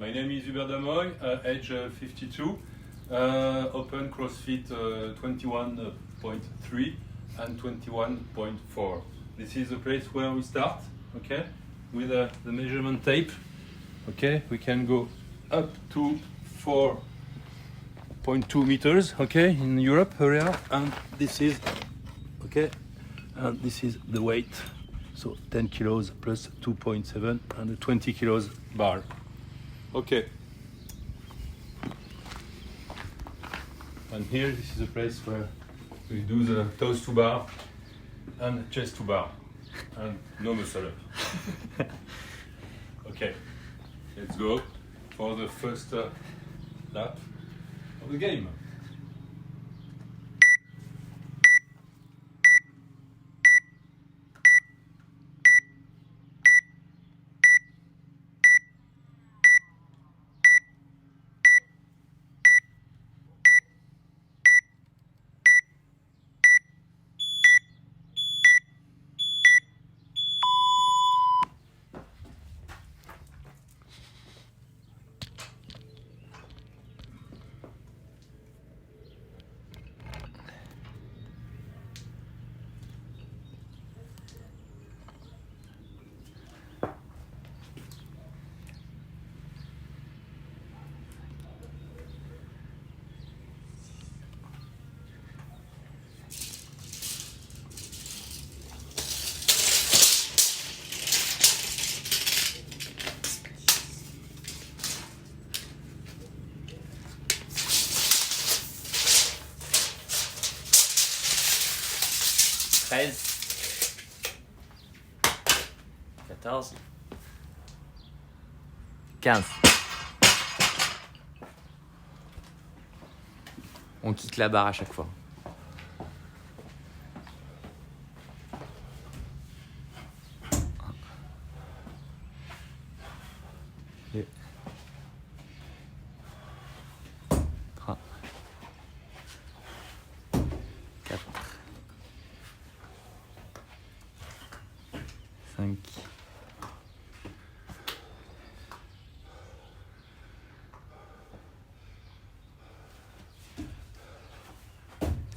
My name is Hubert Damoy, age 52, open CrossFit 21.3 and 21.4. This is the place where we start, okay, with the measurement tape. Okay, we can go up to 4.2 meters, okay, in Europe area, and this is, okay, and this is the weight, so 10 kilos plus 2.7 and a 20 kilos bar. Okay. And here, this is a place where we do the toes to bar and chest to bar, and no muscle up. Okay, let's go for the first lap of the game. Quatorze. 15. On quitte la barre à chaque fois. Deux. 3. 4. 5.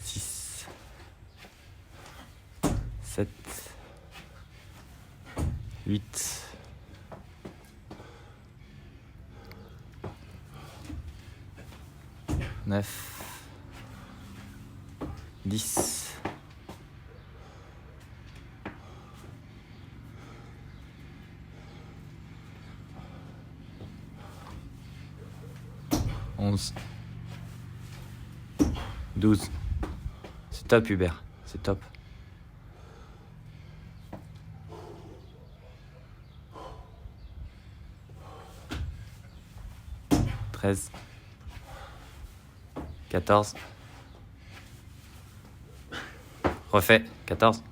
6. 7. 8. 9. 10. 11. 12. C'est top, Hubert. C'est top. 13. 14. Refait. 14.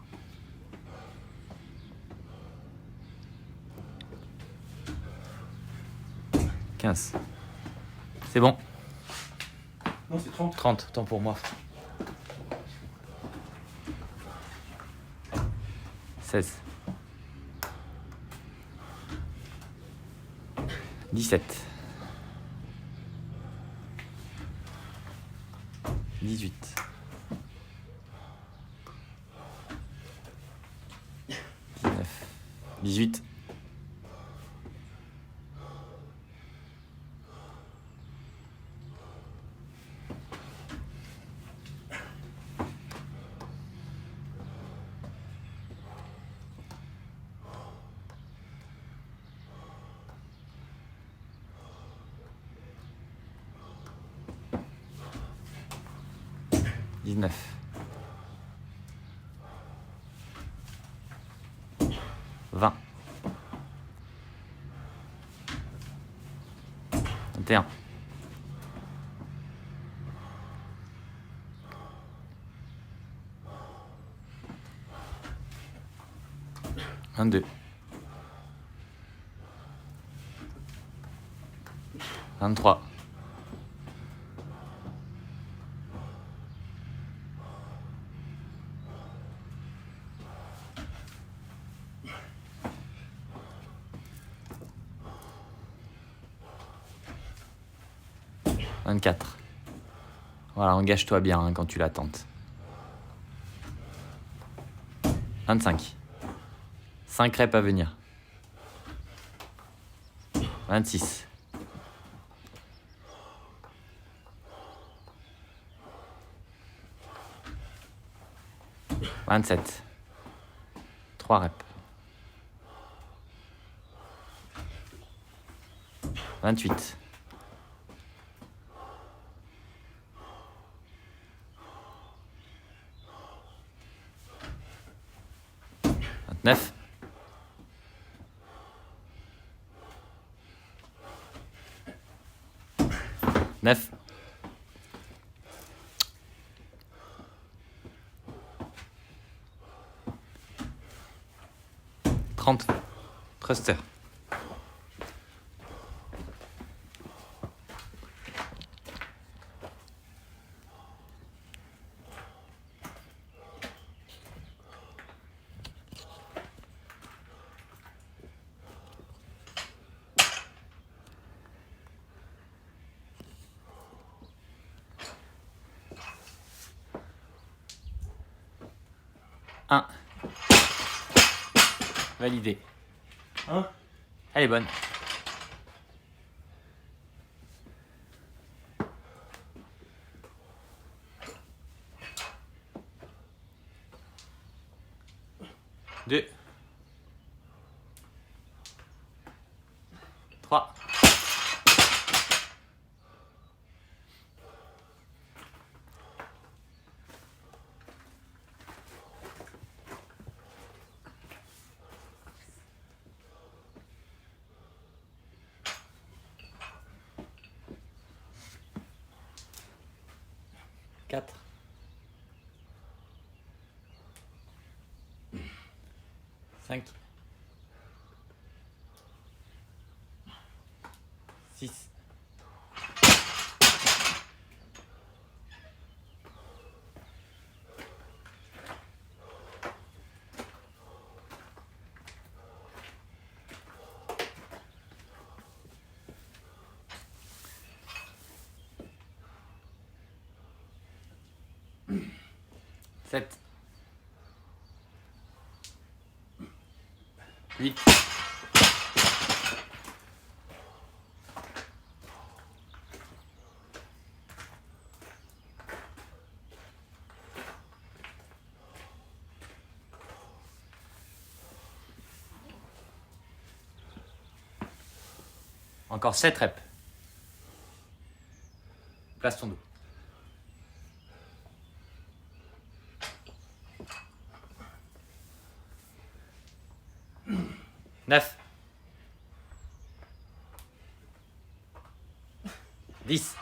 15. C'est bon. Non, c'est 30. 30, tant pour moi. 16. 17. 18. 19. 18. 19. 20. 21. 22. 23. 24. 24. Voilà, engage-toi bien hein, quand tu la tentes. 25. 5 reps à venir. 26. 27. 3 reps. 28. 29. 9. 30. Thruster. Un. Validé. Hein? Elle est bonne. Deux. 3. 4. 5. 6. 7. 8. 7 reps. Place ton dos. 9. 10.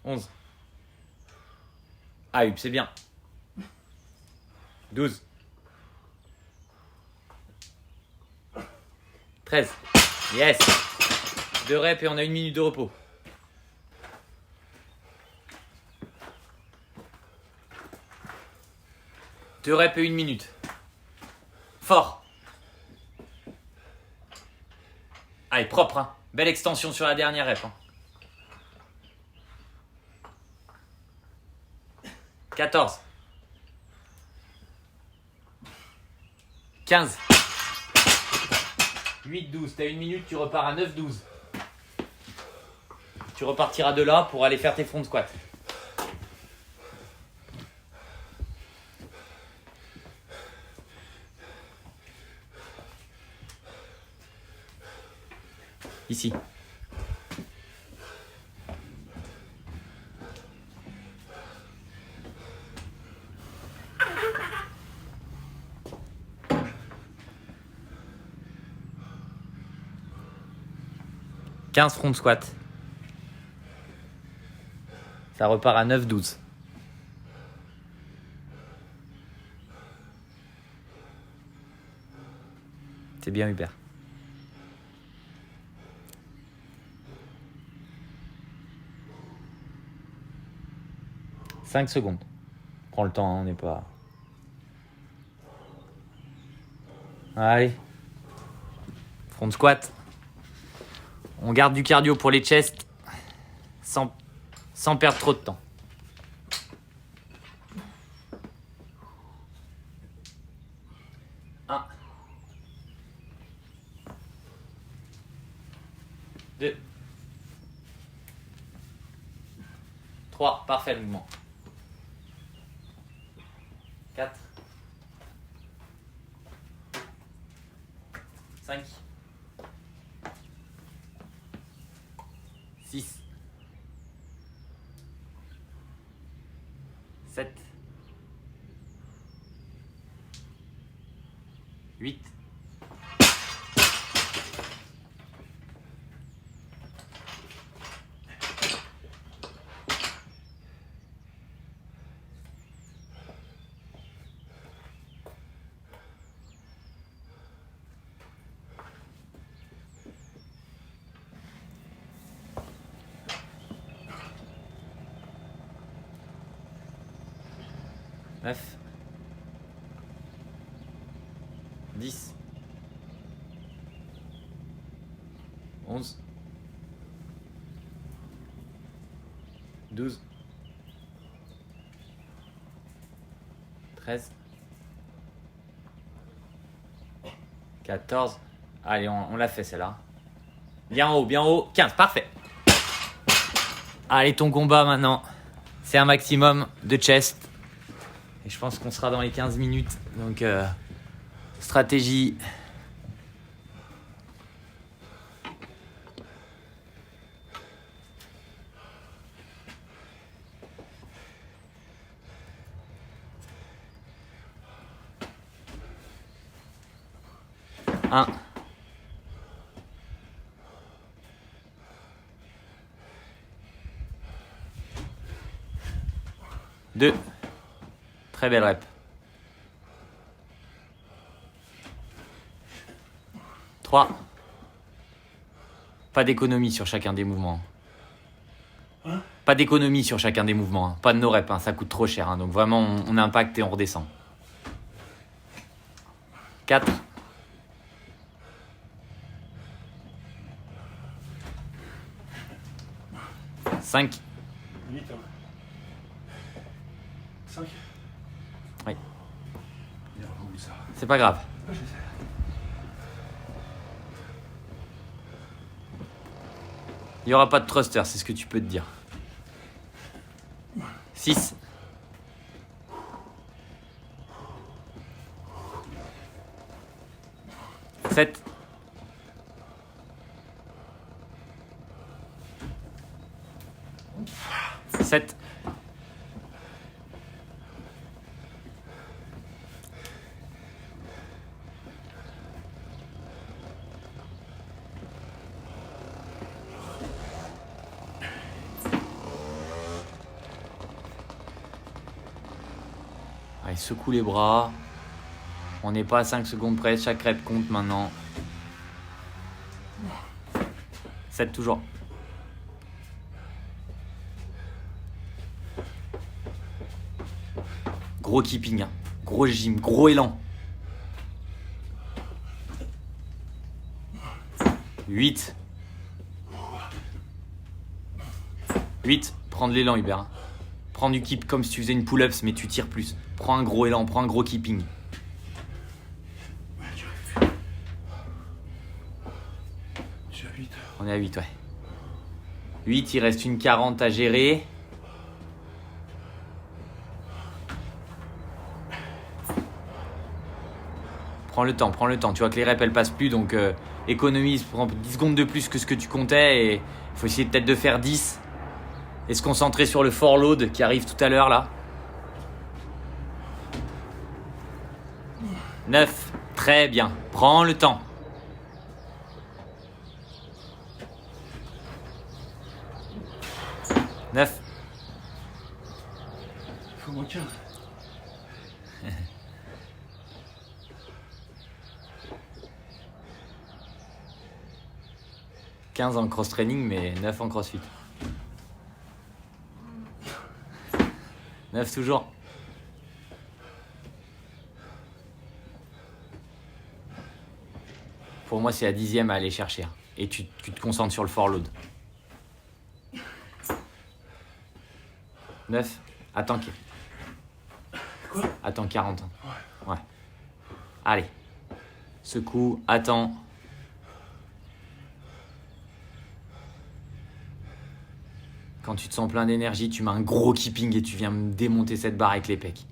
11. Ah, c'est bien. 12. 13. Yes. 2 reps et on a 1 minute de repos. Deux reps et 1 minute. Fort. Allez, propre. Hein. Belle extension sur la dernière rep. Hein. 14. 15. 8, 12. T'as 1 minute, tu repars à 9, 12. Tu repartiras de là pour aller faire tes front squats. Ici. « 15 front squat. Ça repart à 9-12. C'est bien Hubert. 5 secondes. Prends le temps, hein, on n'est pas... Allez. Front squat. On garde du cardio pour les chests sans perdre trop de temps. Un. 2. 3. Parfait le mouvement. 4. 5. 6. 7. 8. 9, 10, 11, 12, 13, 14. Allez, on l'a fait celle-là. Bien haut, 15, parfait. Allez, ton combat maintenant, c'est un maximum de chest. Et je pense qu'on sera dans les 15 minutes. Donc, stratégie. Un. 2. Très belle rep. 3. Pas d'économie sur chacun des mouvements. Pas d'économie sur chacun des mouvements. Pas de no rep, ça coûte trop cher. Donc vraiment, on impacte et on redescend. 4. 5. 8. 5. Oui. Où ça? C'est pas grave. Il n'y aura pas de thruster, c'est ce que tu peux te dire. 6. 7. 7. 'Allez, secoue les bras. On n'est pas à 5 secondes près, chaque rep compte maintenant. 7 toujours. Gros keeping, hein. Gros gym, gros élan. 8. 8. Prends de l'élan, Hubert. Prends du keep comme si tu faisais une pull-ups, mais tu tires plus. Prends un gros élan, prends un gros keeping. Je suis à 8. On est à 8, ouais. 8, il reste une 40 à gérer. Prends le temps. Tu vois que les reps, elles passent plus, donc économise, prends 10 secondes de plus que ce que tu comptais et il faut essayer peut-être de faire 10 et se concentrer sur le for load qui arrive tout à l'heure là. 9, très bien. Prends le temps. 9, moins 15. 15 en cross-training, mais 9 en crossfit. 9 toujours. Pour moi, c'est la 10e à aller chercher. Et tu te concentres sur le forload. 9. Attends. Quoi? Attends 40 ans. Ouais. Allez. Secoue, attends. Quand tu te sens plein d'énergie, tu mets un gros keeping et tu viens me démonter cette barre avec les pecs.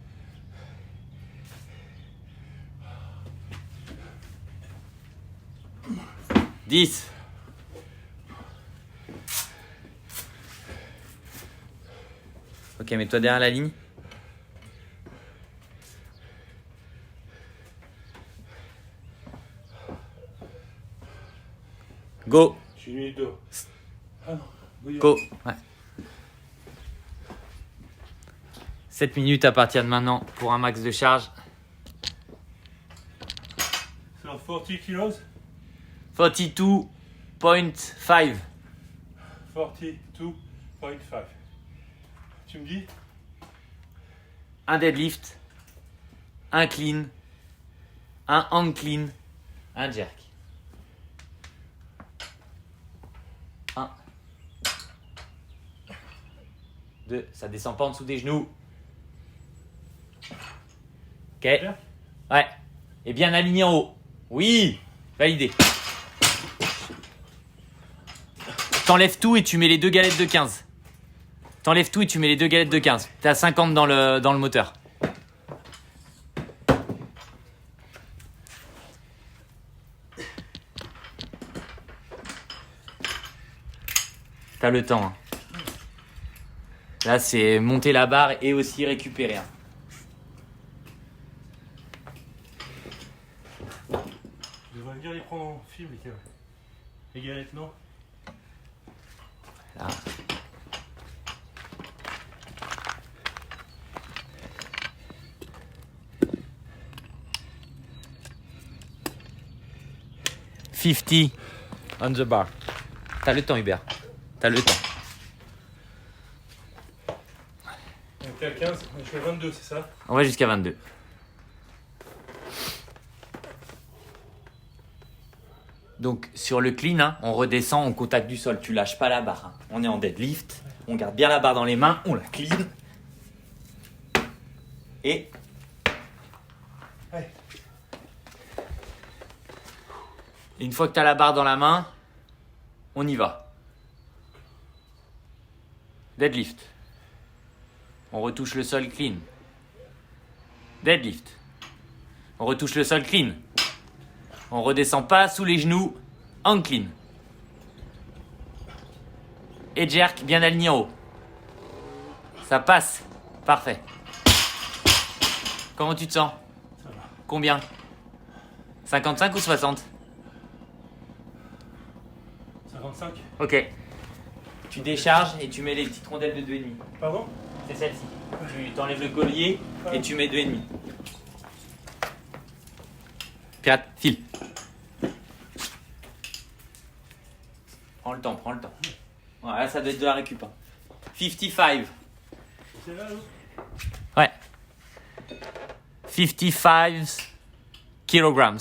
« 10. Ok, mets-toi derrière la ligne. Go. Je suis mis deux. Ah non, oui, Go. Ouais. 7 minutes à partir de maintenant pour un max de charge. So 40 kilos, 42.5. 42.5. Tu me dis? Un deadlift, un clean, un hang clean, un jerk. 1, 2, ça descend pas en dessous des genoux. Ok. Ouais. Et bien aligné en haut. Oui. Validé. T'enlèves tout et tu mets les deux galettes de 15. T'enlèves tout et tu mets les deux galettes de 15. T'es à 50 dans le moteur. T'as le temps. Hein. Là, c'est monter la barre et aussi récupérer. Hein. Je devrais bien les prendre en film, les galettes, non? Là. « 50 on the bar. » T'as le temps, Hubert. T'as le temps. Donc t'es à 15, je fais 22, c'est ça? On va jusqu'à 22. Donc sur le clean, hein, on redescend au contact du sol. Tu lâches pas la barre. Hein. On est en deadlift. On garde bien la barre dans les mains. On la clean. Et Ouais. une fois que tu as la barre dans la main, on y va. Deadlift. On retouche le sol clean. Deadlift. On retouche le sol clean. On redescend pas sous les genoux. Hang clean. Et jerk bien aligné en haut. Ça passe. Parfait. Comment tu te sens? Ça va. Combien? 55 ou 60? 55. Ok. Tu décharges et tu mets les petites rondelles de 2,5. Pardon? C'est celle-ci. Tu t'enlèves le collier et tu mets 2,5. 4, file. Prends le temps, prends le temps. Voilà, ça doit être de la récup. Hein. 55. C'est là, l'autre? Ouais. 55 kilograms.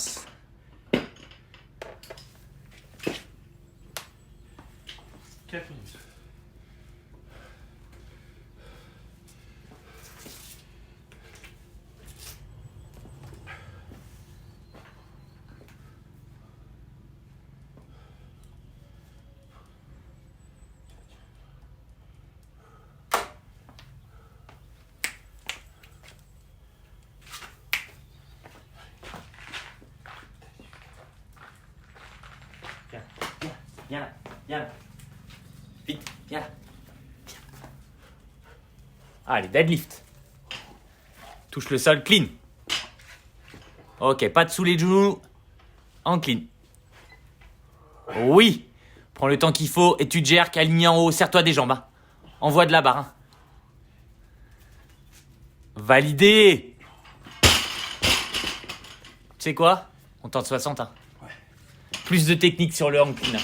Quatre minutes. Viens là, viens là. Vite, viens là. Viens. Allez, deadlift. Touche le sol, clean. Ok, pas de sous les genoux. En clean. Oui. Prends le temps qu'il faut et tu jerks, aligné en haut. Serre-toi des jambes. Hein. Envoie de la barre. Hein. Validé. Tu sais quoi? On tente 60. Hein. Ouais. Plus de technique sur le hang clean.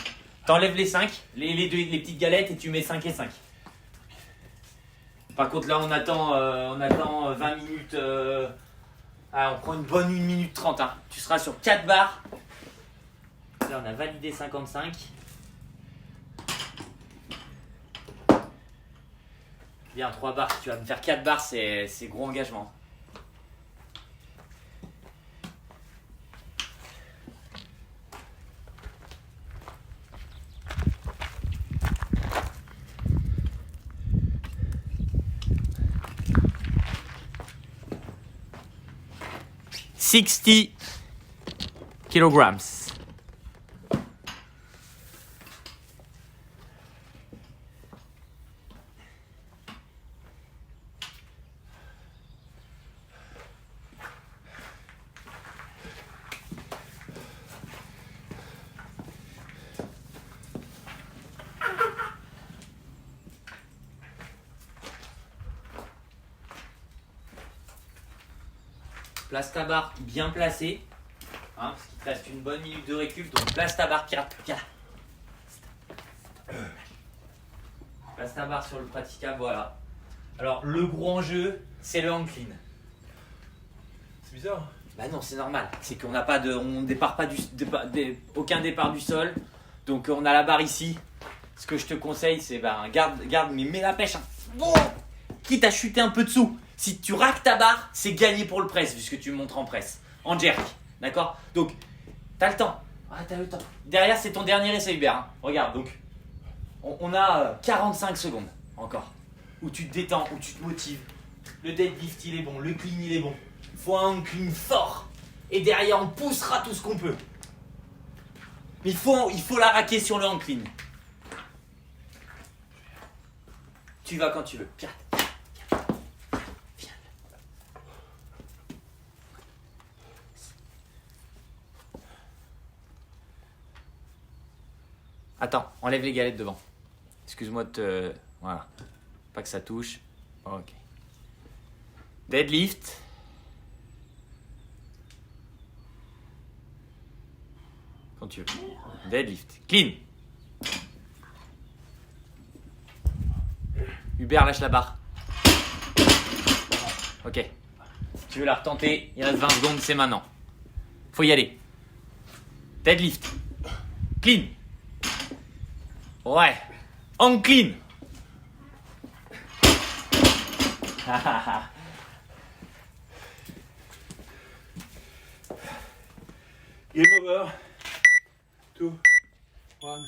T'enlèves les 5, les petites galettes et tu mets 5 et 5. Par contre là on attend 20 minutes. On prend une bonne 1 minute 30. Hein. Tu seras sur 4 barres. Là on a validé 55. Bien 3 barres. Si tu vas me faire 4 barres, c'est gros engagement. $60 kilograms. Place ta barre bien placée, hein, parce qu'il te reste une bonne minute de récup, donc place ta barre, Place ta barre sur le praticable, voilà. Alors le gros enjeu, c'est le hang clean. C'est bizarre. Bah non, c'est normal, c'est qu'on n'a pas on départ pas aucun départ du sol, donc on a la barre ici. Ce que je te conseille, c'est garde, mais mets la pêche. Hein. Bon, quitte à chuter un peu dessous. Si tu raques ta barre, c'est gagné pour le press, puisque tu me montres en press, en jerk, d'accord? Donc, t'as le temps. T'as le temps. Derrière, c'est ton dernier essai, Hubert. Hein. Regarde, donc, on a 45 secondes encore, où tu te détends, où tu te motives. Le deadlift, il est bon, le clean, il est bon. Il faut un hang clean fort. Et derrière, on poussera tout ce qu'on peut. Mais il faut la raquer sur le hang clean. Tu vas quand tu veux. Viens. Attends, enlève les galettes devant. Excuse-moi de te... Voilà. Pas que ça touche. Ok. Deadlift. Quand tu veux. Deadlift. Clean. Hubert, lâche la barre. Ok. Si tu veux la retenter, il reste 20 secondes, c'est maintenant. Faut y aller. Deadlift. Clean. Ouais. Hang clean. Game over. 2, 1.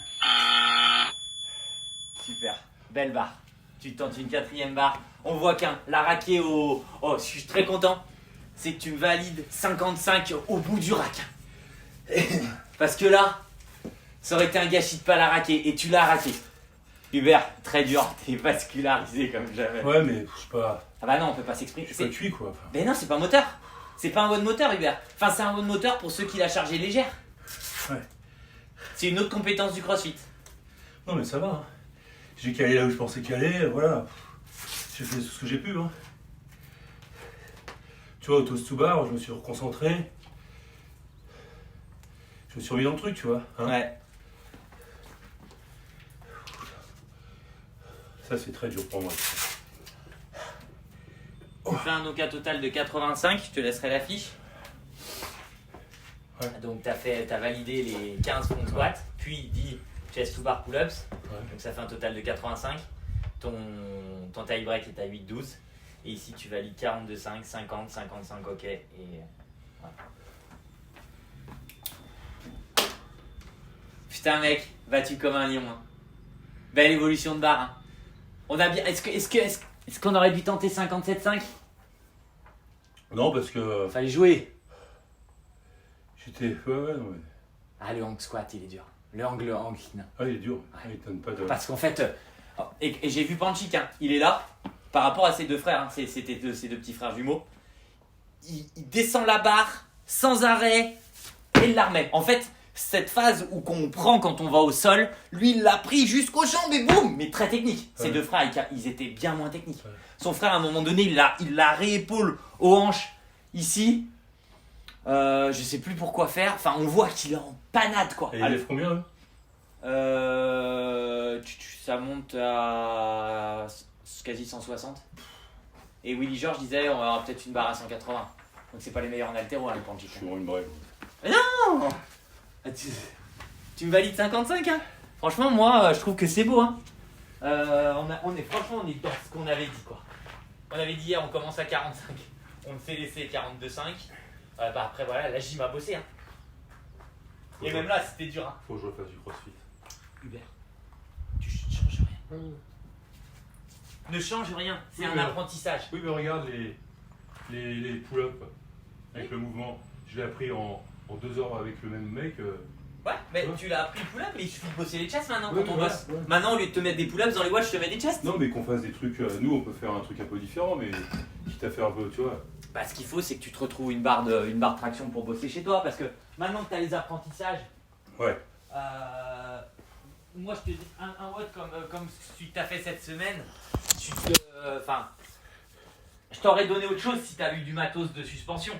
Super. Belle barre. Tu tentes une 4e barre. On voit la raquée au... Oh, je suis très content. C'est que tu me valides 55 au bout du rack. Parce que là, ça aurait été un gâchis de pas la raquer. Et tu l'as raqué. Hubert, très dur. T'es vascularisé comme jamais. Ouais, mais je sais pas. Ah bah non, on peut pas s'exprimer. Je suis pas cuit, quoi. Enfin. Mais non, c'est pas un moteur. C'est pas un one moteur, Hubert. Enfin, c'est un one moteur pour ceux qui la chargée légère. Ouais. C'est une autre compétence du crossfit. Non, mais ça va. Hein. J'ai calé là où je pensais caler, voilà. J'ai fait ce que j'ai pu. Hein. Tu vois, au toast to bar, je me suis reconcentré. Je me suis remis dans le truc, tu vois. Hein. Ouais. Ça, c'est très dur pour moi. Tu fais un OCA total de 85, je te laisserai la fiche. Ouais. Donc t'as validé les 15 front squats, puis 10 chest to bar pull-ups. Ouais. Donc ça fait un total de 85. Ton tie break est à 8-12. Et ici tu valides 42-5, 50, 55 ok. Et voilà. Putain mec, battu comme un lion. Hein. Belle évolution de barre. Hein. On a bien. Est-ce qu'on aurait dû tenter 57-5? Non, parce que Fallait jouer. j'étais. Ouais, non, mais. Ah, le hang squat, il est dur. Le hang clean. Ah, il est dur. Il donne pas de. Parce qu'en fait, et j'ai vu Panchik, hein, il est là, par rapport à ses deux frères, hein, c'était ses deux petits frères jumeaux. Il descend la barre sans arrêt et il la remet. En fait, cette phase où qu'on prend quand on va au sol, lui il l'a pris jusqu'aux jambes et boum, mais très technique. Ces deux frères, ils étaient bien moins techniques. Son frère à un moment donné, il l'a réépaule aux hanches ici. Je sais plus pourquoi faire. Enfin, on voit qu'il est en panade quoi. Et il lève combien Ça monte à quasi 160. Et Willy George disait on aura peut-être une barre à 180. Donc c'est pas les meilleurs en haltéro les Panchik. Je suis une brève. Non, tu me valides 55 hein. Franchement moi je trouve que c'est beau hein. On est dans ce qu'on avait dit quoi. On avait dit hier on commence à 45. On s'est laissé 42,5. Après voilà la gym a bossé hein. Et même là c'était dur hein. Faut que je refasse du crossfit. Hubert, tu changes rien. Ne change rien, c'est un apprentissage. Oui mais regarde les pull-ups avec le mouvement. Je l'ai appris en 2 heures avec le même mec. Ouais, mais tu l'as appris le pull-up, mais il suffit de bosser les chests maintenant Ouais, quand on ouais, bosse. ouais. Maintenant, au lieu de te mettre des pull-ups dans les watts, je te mets des chests. Non mais qu'on fasse des trucs, nous on peut faire un truc un peu différent, mais quitte à faire un peu, tu vois. Bah, ce qu'il faut, c'est que tu te retrouves une barre de traction pour bosser chez toi, parce que maintenant que tu as les apprentissages, Ouais. moi je te dis un watt comme celui que tu as fait cette semaine, je t'aurais donné autre chose si tu as eu du matos de suspension.